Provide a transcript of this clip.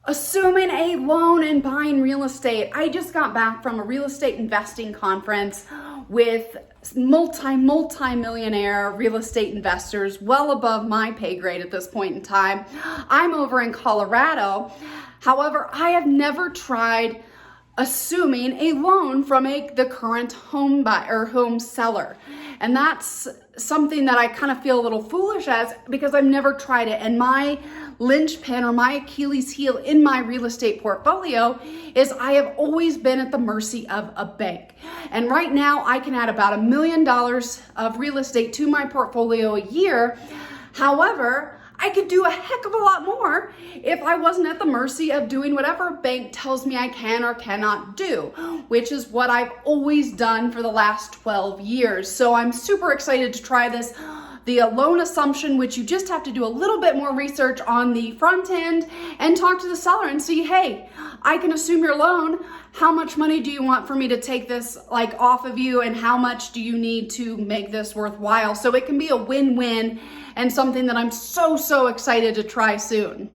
Assuming a loan and buying real estate. I just got back from a real estate investing conference with multi-millionaire real estate investors, well above my pay grade at this point in time. I'm over in Colorado. However, I have never tried assuming a loan from the current home buyer or home seller. And that's something that I kind of feel a little foolish as, because I've never tried it. And my linchpin or my Achilles heel in my real estate portfolio is I have always been at the mercy of a bank. And right now I can add about $1 million of real estate to my portfolio a year. However, I could do a heck of a lot more if I wasn't at the mercy of doing whatever a bank tells me I can or cannot do, which is what I've always done for the last 12 years. So I'm super excited to try this. The loan assumption, which you just have to do a little bit more research on the front end and talk to the seller and see, hey, I can assume your loan. How much money do you want for me to take this off of you, and how much do you need to make this worthwhile? So it can be a win-win and something that I'm so excited to try soon.